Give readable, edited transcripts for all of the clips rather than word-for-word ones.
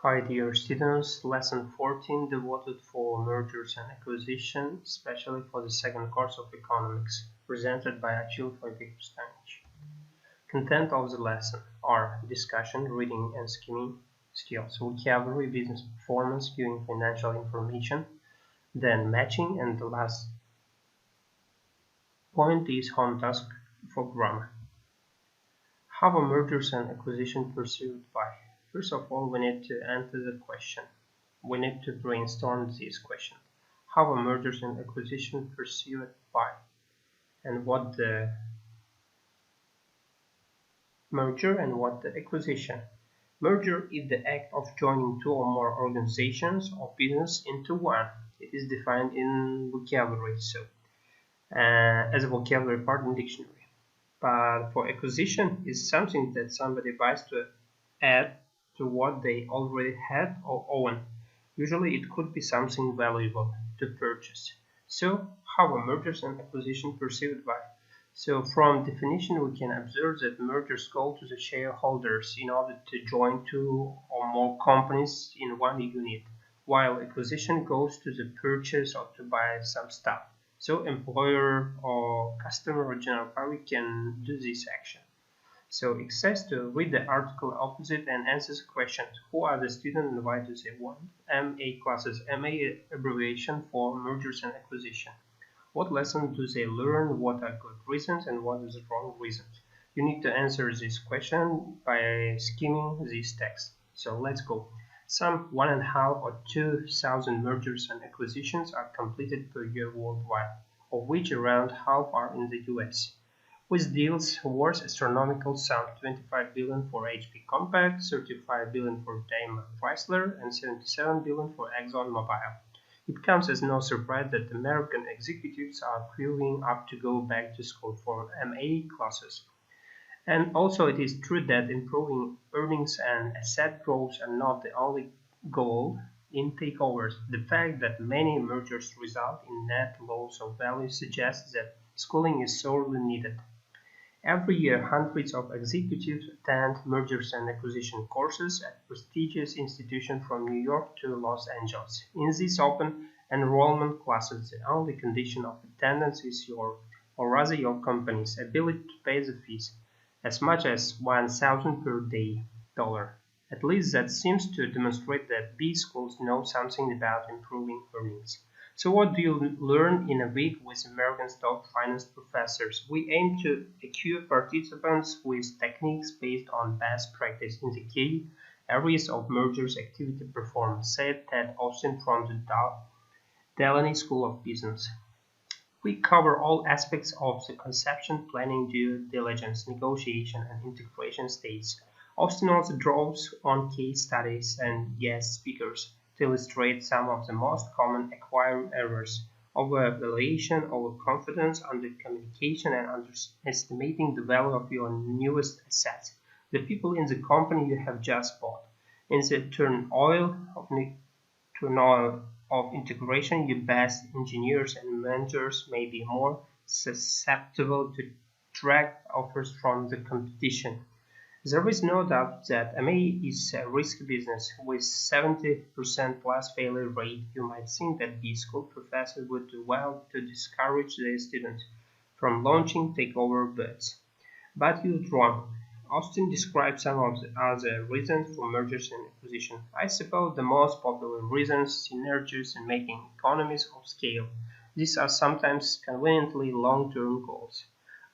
Hi dear students, lesson 14 devoted for mergers and acquisition, especially for the second course of economics, presented by Achilov. Oybek. Content of the lesson are discussion, reading and skimming skills, vocabulary, business performance, giving financial information, then matching, and the last point is home task for grammar. How are mergers and acquisition pursued by? First of all, we need to answer the question. We need to brainstorm this question. How are mergers and acquisition pursued by? And what the merger and what the acquisition? Merger is the act of joining two or more organizations or business into one. It is defined in vocabulary, as a vocabulary part in dictionary. But for acquisition is something that somebody buys to add to what they already had or own. Usually it could be something valuable to purchase. So how are mergers and acquisition perceived by? So from definition we can observe that mergers go to the shareholders in order to join two or more companies in one unit, while acquisition goes to the purchase or to buy some stuff. So employer or customer or general public can do this action. So exercise to read the article opposite and answer the questions. Who are the students and why do they want MA classes? MA abbreviation for mergers and acquisition. What lessons do they learn? What are good reasons and what is the wrong reasons? You need to answer this question by skimming this text. So let's go. Some 1.5 or 2,000 mergers and acquisitions are completed per year worldwide, of which around half are in the US, with deals worth astronomical sum: 25 billion for HP Compaq, 35 billion for Daimler Chrysler, and 77 billion for ExxonMobil. It comes as no surprise that American executives are queuing up to go back to school for MA classes. And also it is true that improving earnings and asset growth are not the only goal in takeovers. The fact that many mergers result in net loss of value suggests that schooling is sorely needed. Every year, hundreds of executives attend mergers and acquisition courses at prestigious institutions from New York to Los Angeles. In these open enrollment classes, the only condition of attendance is or rather your company's ability to pay the fees, as much as 1,000 per day dollar. At least that seems to demonstrate that B schools know something about improving earnings. So what do you learn in a week with American stock finance professors? We aim to equip participants with techniques based on best practice in the key areas of mergers activity performed, said Ted Austin from the Delany School of Business. We cover all aspects of the conception, planning, due diligence, negotiation, and integration stages. Austin also draws on case studies and guest speakers to illustrate some of the most common acquired errors: over-evaluation, overconfidence, under-communication, and underestimating the value of your newest assets, the people in the company you have just bought. In the turmoil of integration, your best engineers and managers may be more susceptible to direct offers from the competition. There is no doubt that MA is a risky business. With 70% plus failure rate, you might think that B school professors would do well to discourage their students from launching takeover bids. But you're wrong. Austin describes some of the other reasons for mergers and acquisition. I suppose the most popular reasons: synergies and making economies of scale. These are sometimes conveniently long-term goals.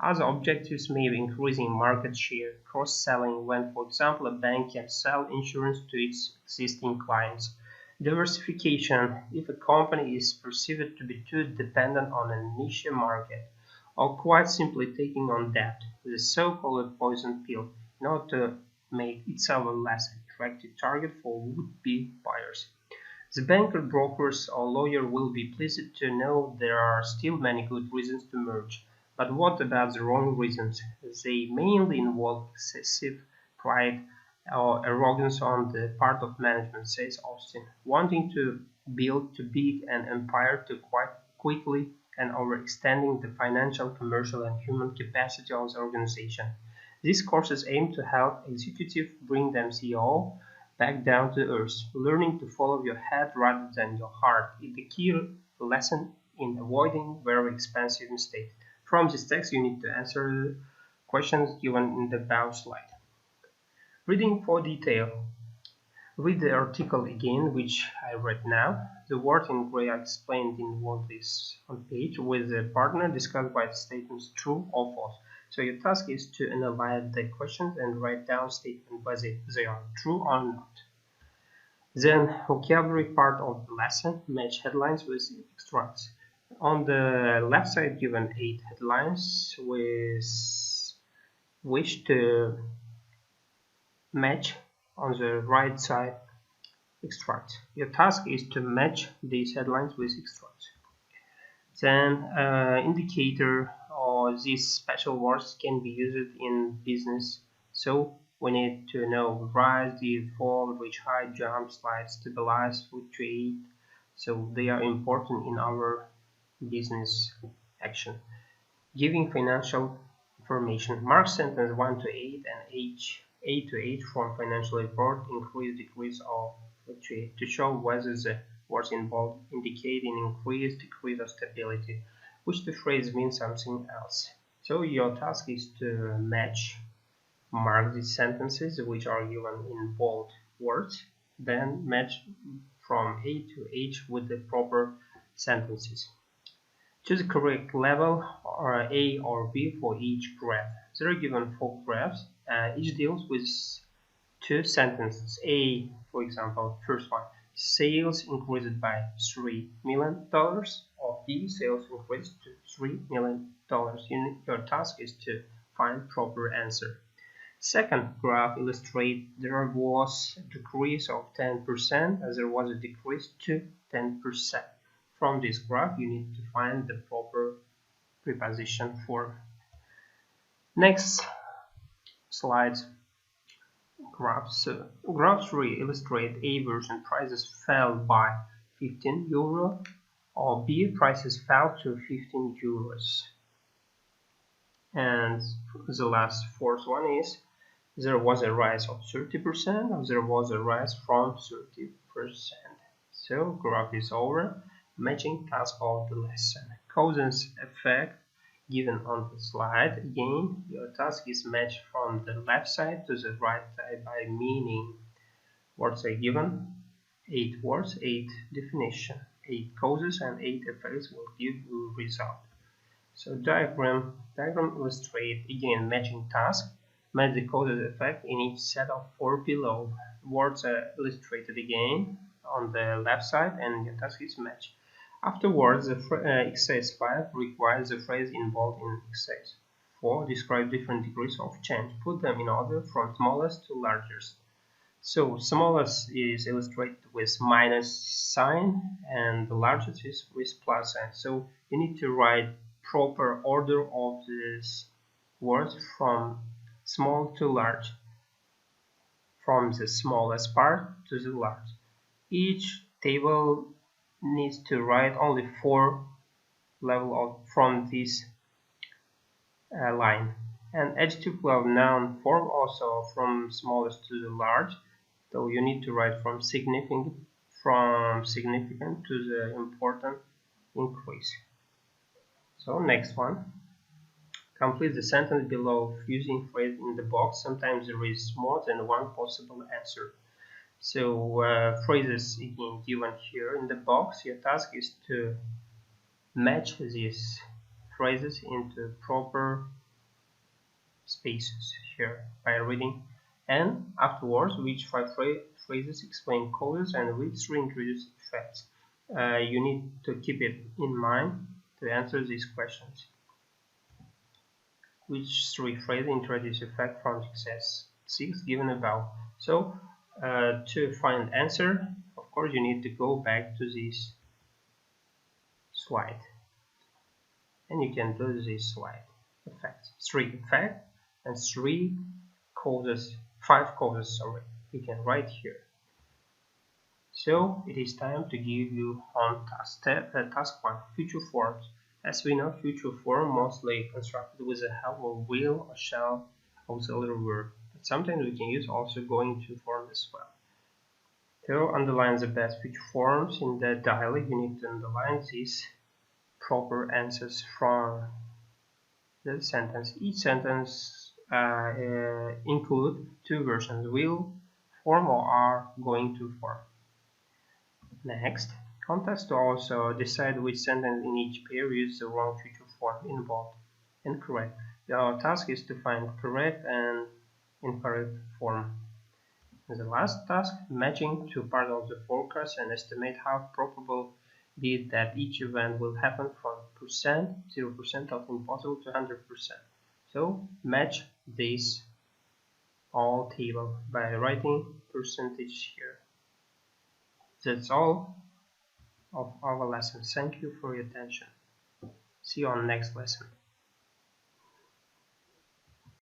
Other objectives may be increasing market share, cross-selling when, for example, a bank can sell insurance to its existing clients. Diversification, if a company is perceived to be too dependent on a niche market, or quite simply taking on debt, the so-called poison pill, in order to make itself a less attractive target for would-be buyers. The banker, brokers, or lawyer will be pleased to know there are still many good reasons to merge. But what about the wrong reasons? They mainly involve excessive pride or arrogance on the part of management, says Austin, wanting to build too big an empire too quite quickly and overextending the financial, commercial, and human capacity of the organization. These courses aim to help executives bring them CEO back down to earth. Learning to follow your head rather than your heart is the key lesson in avoiding very expensive mistakes. From this text, you need to answer questions given in the above slide. Reading for detail. Read the article again, which I read now. The word in gray are explained in what is on page, with the partner discussed by the statements true or false. So your task is to analyze the questions and write down statements whether they are true or not. Then vocabulary part of the lesson, match headlines with extracts. On the left side given 8 headlines with which to match on the right side extracts. Your task is to match these headlines with extracts. Then indicator or these special words can be used in business. So we need to know rise, dip, fall, reach height, jump, slide, stabilize, fluctuate. So they are important in our business action. Giving financial information. Mark sentence 1 to 8 and age 8 to 8 from financial report, increase, decrease, or fluctuate to show whether the words involved indicate an increase, decrease, or stability, which the phrase means something else. So your task is to mark these sentences which are given in bold words, then match from A to H with the proper sentences. Choose the correct level or A or B for each graph. There are given 4 graphs. Each deals with 2 sentences. A, for example, first one, sales increased by $3 million, or B, sales increased to $3 million. Your task is to find proper answer. Second graph illustrates there was a decrease of 10% as there was a decrease to 10%. From this graph, you need to find the proper preposition form. Next slide. Graphs. Graph 3 illustrate A version prices fell by 15 euro or B prices fell to 15 euros. And the last fourth one is there was a rise of 30% or there was a rise from 30%. So graph is over. Matching task of the lesson. Cause and effect given on the slide. Again, your task is matched from the left side to the right side by meaning. Words are given, 8 words, 8 definition, 8 causes and 8 effects will give you result. So diagram illustrate again matching task. Match the cause and effect in each set of 4 below. Words are illustrated again on the left side and your task is matched. Afterwards, the exercise 5 requires the phrase involved in exercise 4 describe different degrees of change. Put them in order from smallest to largest. So smallest is illustrated with minus sign and the largest is with plus sign. So you need to write proper order of these words from small to large, from the smallest part to the large. Each table needs to write only 4 level from this line. And adjective plus noun form also from smallest to the large. So you need to write from significant to the important increase. So next one. Complete the sentence below using phrase in the box. Sometimes there is more than one possible answer. So phrases again given here in the box. Your task is to match these phrases into proper spaces here by reading, and afterwards which 5 phrases explain causes and which 3 introduce effects. You need to keep it in mind to answer these questions. Which 3 phrases introduce effect from success 6 given above. So to find answer, of course, you need to go back to this slide, and you can do this slide. Effects, 3 effects and 3 causes, 5 causes. Sorry, we can write here. So it is time to give you on task 1, future forms. As we know, future form mostly constructed with the help of will or shall auxiliary verb. Sometimes we can use also going to form as well. So underline the best future forms. In the dialog, you need to underline these proper answers from the sentence. Each sentence include two versions: will form or are going to form. Next, hometasks to also decide which sentence in each pair uses the wrong future form in bold and correct. Our task is to find correct and incorrect form. The last task, matching two parts of the forecast and estimate how probable be it that each event will happen from 0% of impossible to 100%. So match this all table by writing percentage here. That's all of our lesson. Thank you for your attention. See you on the next lesson.